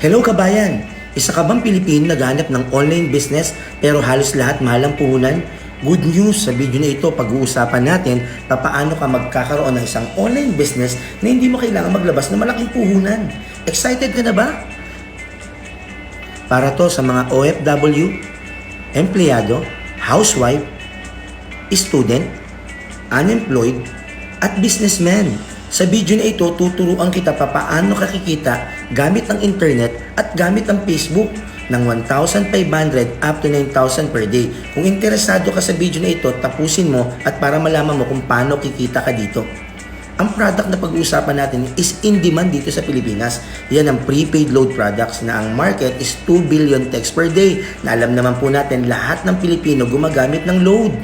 Hello kabayan! Isa ka bang Pilipino naghahanap ng online business pero halos lahat mahal ang puhunan? Good news! Sa video na ito, pag-uusapan natin paano ka magkakaroon ng isang online business na hindi mo kailangan maglabas ng malaking puhunan. Excited ka na ba? Para to sa mga OFW, empleyado, housewife, student, unemployed, at businessman. Sa video na ito, tuturuan kita paano ka kikita gamit ang internet at gamit ang Facebook ng 1,500 up to 9,000 per day. Kung interesado ka sa video na ito, tapusin mo at para malaman mo kung paano kikita ka dito. Ang product na pag-uusapan natin is in demand dito sa Pilipinas. Yan ang prepaid load products na ang market is 2 billion texts per day. Na alam naman po natin lahat ng Pilipino gumagamit ng load.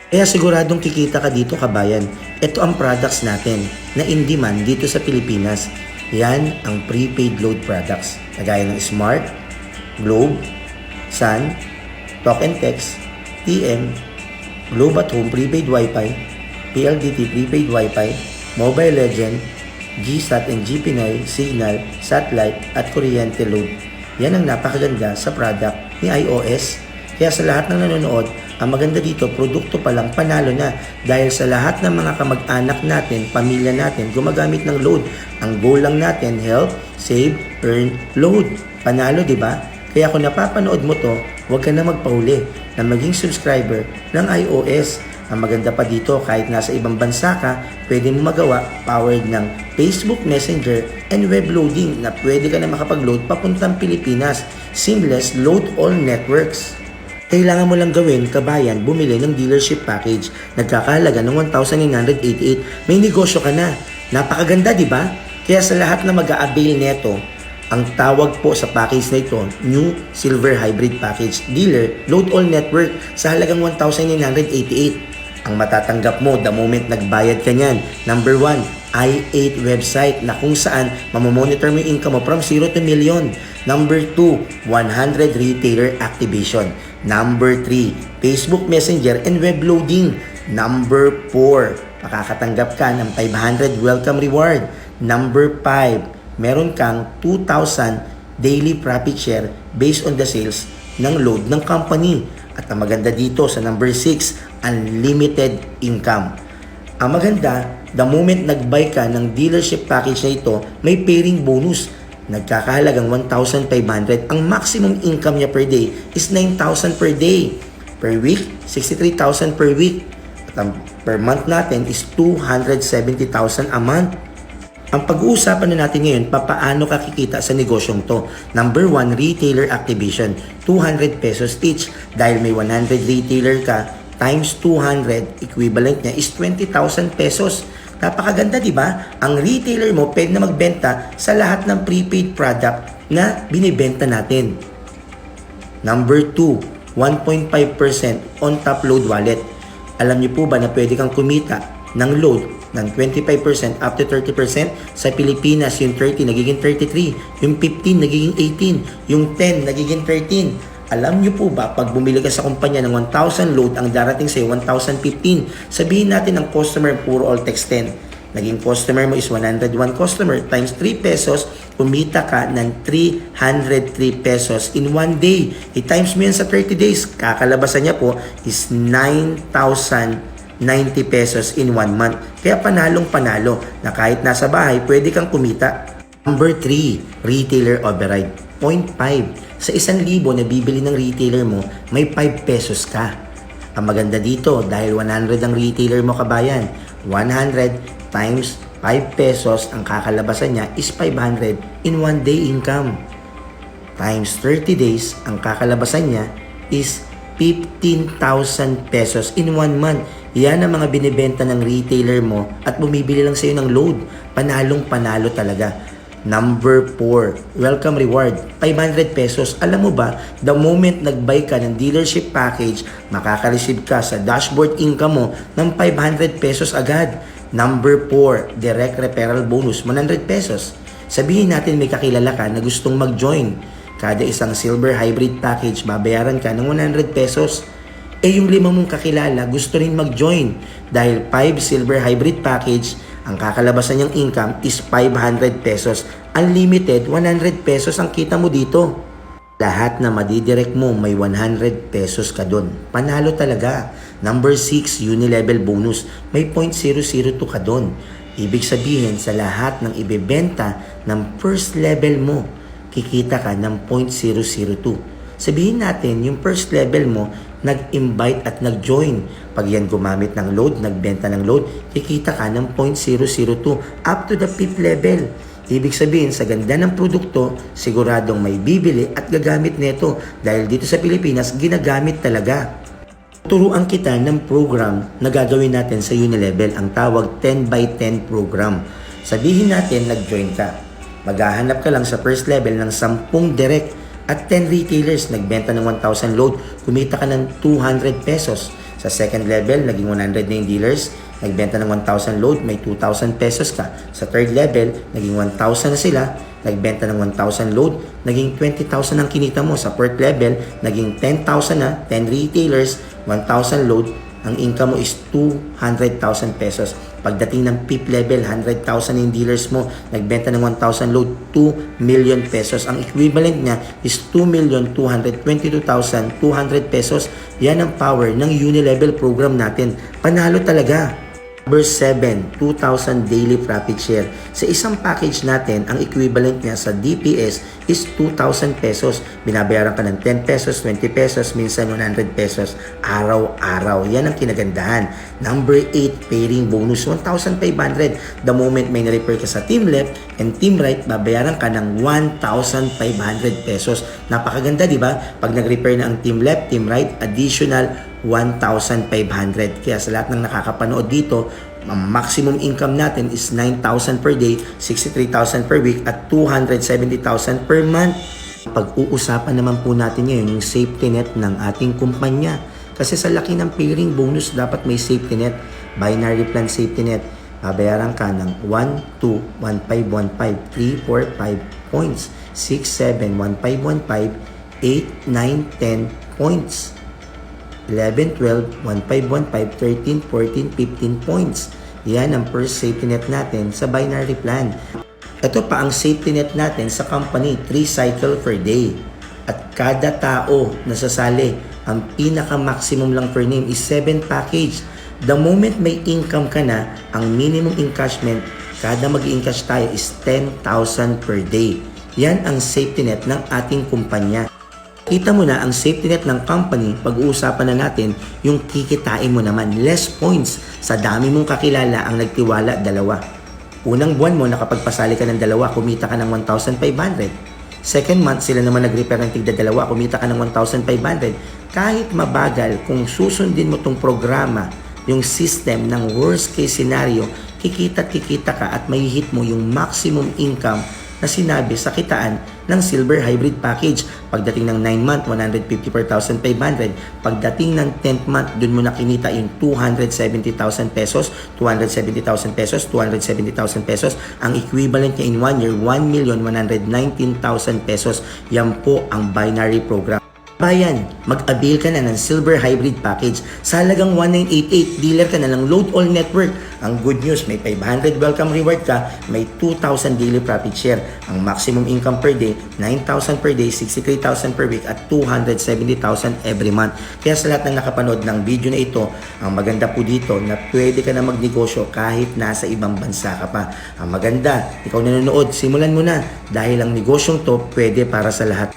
Kaya siguradong kikita ka dito kabayan. Ito ang products natin na in demand dito sa Pilipinas. Yan ang prepaid load products. Kagaya ng Smart, Globe, Sun, Talk and Text, TM, Globe at Home prepaid Wi-Fi, PLDT prepaid Wi-Fi, Mobile Legend, GSAT and GPinoy, Signal, Satellite at Kuryente load. Yan ang napakaganda sa product ni iOS. Kaya sa lahat ng nanonood, ang maganda dito, produkto pa lang, panalo na. Dahil sa lahat ng mga kamag-anak natin, pamilya natin, gumagamit ng load. Ang goal lang natin, help, save, earn, load. Panalo, di ba? Kaya kung napapanood mo to, huwag ka na magpahuli na maging subscriber ng iOS. Ang maganda pa dito, kahit nasa ibang bansa ka, pwede mo magawa powered ng Facebook Messenger and web loading na pwede ka na makapag-load papuntang Pilipinas. Seamless load all networks. Kailangan mo lang gawin, kabayan, bumili ng dealership package. Nagkakahalaga ng 1,988. May negosyo ka na. Napakaganda, di ba? Kaya sa lahat na mag-a-avail neto, ang tawag po sa package na ito, New Silver Hybrid Package Dealer Load All Network sa halagang 1,988. Ang matatanggap mo the moment nagbayad ka niyan. Number 1, i8 website na kung saan mamomonitor mo yung income mo from 0 to million. Number 2, 100 retailer activation. Number 3, Facebook Messenger and web loading. Number 4, makakatanggap ka ng 500 welcome reward. Number 5, meron kang 2,000 daily profit share based on the sales ng load ng company. At ang maganda dito sa number 6, unlimited income. Ang maganda, the moment nag-buy ka ng dealership package na ito, may pairing bonus. Nagkakahalagang 1,500. Ang maximum income niya per day is 9,000 per day. Per week, 63,000 per week. At ang per month natin is 270,000 a month. Ang pag-uusapan na natin ngayon, paano ka kikita sa negosyong to. Number 1, retailer activation. 200 pesos each. Dahil may 100 retailer ka, times 200, equivalent niya is 20,000 pesos. Napakaganda, di ba? Ang retailer mo pwede na magbenta sa lahat ng prepaid product na binibenta natin. Number 2, 1.5% on top load wallet. Alam niyo po ba na pwede kang kumita ng load ng 25% up to 30%? Sa Pilipinas, yung 30 nagiging 33, yung 15 nagiging 18, yung 10 nagiging 13. Alam niyo po ba, pag bumili ka sa kumpanya ng 1,000 load, ang darating sa'yo 1,015. Sabihin natin ang customer puro all text 10. Naging customer mo is 101 customer times 3 pesos, kumita ka ng 303 pesos in 1 day. I-times mo yan sa 30 days, kakalabasan niya po is 9,090 pesos in 1 month. Kaya panalong panalo na kahit nasa bahay, pwede kang kumita. Number 3, retailer override. 0.5. Sa 1,000 na bibili ng retailer mo, may 5 pesos ka. Ang maganda dito, dahil 100 ang retailer mo kabayan, 100 times 5 pesos, ang kakalabasan niya is 500 in 1 day income. Times 30 days, ang kakalabasan niya is 15,000 pesos in 1 month. Yan ang mga binibenta ng retailer mo at bumibili lang sa'yo ng load. Panalong panalo talaga. Number 4, welcome reward, 500 pesos. Alam mo ba, the moment nag-buy ka ng dealership package, makaka-receive ka sa dashboard income mo ng 500 pesos agad. Number 4, direct referral bonus, 100 pesos. Sabihin natin may kakilala ka na gustong mag-join. Kada isang silver hybrid package, babayaran ka ng 100 pesos. Yung 5 mong kakilala gusto rin mag-join. Dahil 5 silver hybrid package, Ang kakalabasan niyang income is 500 pesos. Unlimited, 100 pesos ang kita mo dito. Lahat na madidirect mo, may 100 pesos ka doon. Panalo talaga. Number 6, Unilevel bonus. May 0.002 ka doon. Ibig sabihin, sa lahat ng ibebenta ng first level mo, kikita ka ng 0.002. Sabihin natin, yung first level mo, nag-invite at nag-join. Pag yan gumamit ng load, nagbenta ng load, kikita ka ng 0.002 up to the 5th level. Ibig sabihin, sa ganda ng produkto, siguradong may bibili at gagamit nito dahil dito sa Pilipinas, ginagamit talaga. Turuan kita ng program na gagawin natin sa Unilevel, ang tawag 10x10 program. Sabihin natin, nag-join ka. Maghahanap ka lang sa first level ng 10 direct at 10 retailers, nagbenta ng 1,000 load, kumita ka ng 200 pesos. Sa second level, naging 100 na yung dealers, nagbenta ng 1,000 load, may 2,000 pesos ka. Sa third level, naging 1,000 na sila, nagbenta ng 1,000 load, naging 20,000 ang kinita mo. Sa fourth level, naging 10,000 na, 10 retailers, 1,000 load, ang income mo is 200,000 pesos. Pagdating ng fifth level, 100,000 yung dealers mo, nagbenta ng 1,000 load, 2 million pesos. Ang equivalent niya is 2,222,200 pesos. Yan ang power ng Unilevel program natin. Panalo talaga. Number 7, 2,000 daily profit share. Sa isang package natin, ang equivalent niya sa DPS is 2,000 pesos. Binabayaran ka ng 10 pesos, 20 pesos, minsan 100 pesos. Araw-araw. Yan ang kinagandahan. Number 8, pairing bonus, 1,500. The moment may na-repair ka sa team left and team right, babayaran ka ng 1,500 pesos. Napakaganda, di ba? Pag nag-repair na ang team left, team right, additional 1,500. Kaya sa lahat ng nakakapanood dito, ang maximum income natin is 9,000 per day, 63,000 per week, at 270,000 per month. Pag-uusapan naman po natin ngayon yung safety net ng ating kumpanya. Kasi sa laki ng pairing bonus, dapat may safety net. Binary plan safety net. Babayaran ka ng 1, 2, 1, 5, 1, 5, 3, 4, 5 points. 6, 7, 1, 5, 1, 5, 8, 9, 10 points. 11, 12, 1, 5, 1, 5, 13, 14, 15 points. Yan ang first safety net natin sa binary plan. Ito pa ang safety net natin sa company, 3 cycle per day. At kada tao na sasali, ang pinaka-maximum lang per name is 7 package. The moment may income ka na, ang minimum encashment, kada mag-encash tayo is 10,000 per day. Yan ang safety net ng ating kumpanya. Kita mo na ang safety net ng company, pag-uusapan na natin yung kikitain mo naman. Less points. Sa dami mong kakilala ang nagtiwala, 2. Unang buwan mo, nakapagpasali ka ng 2, kumita ka ng 1,500. Second month, sila naman nag-repair ng tigda 2, kumita ka ng 1,500. Kahit mabagal, kung susundin mo tong programa, yung system ng worst case scenario, kikita ka at may hit mo yung maximum income na sinabi sa kitaan ng Silver Hybrid Package. Pagdating ng 9 month, 150 per 1,500. Pagdating ng 10th month, dun mo na kinita yung 270,000 pesos, 270,000 pesos, 270,000 pesos. Ang equivalent niya in 1 year, 1,119,000 pesos. Yan po ang binary program. Bayan, mag-avail ka na ng Silver Hybrid Package. Sa halagang 1,988, dealer ka na ng Load All Network. Ang good news, may 500 welcome reward ka, may 2,000 daily profit share. Ang maximum income per day, 9,000 per day, 63,000 per week, at 270,000 every month. Kaya sa lahat ng nakapanood ng video na ito, ang maganda po dito na pwede ka na magnegosyo kahit nasa ibang bansa ka pa. Ang maganda, ikaw nanonood, simulan mo na dahil ang negosyong to pwede para sa lahat.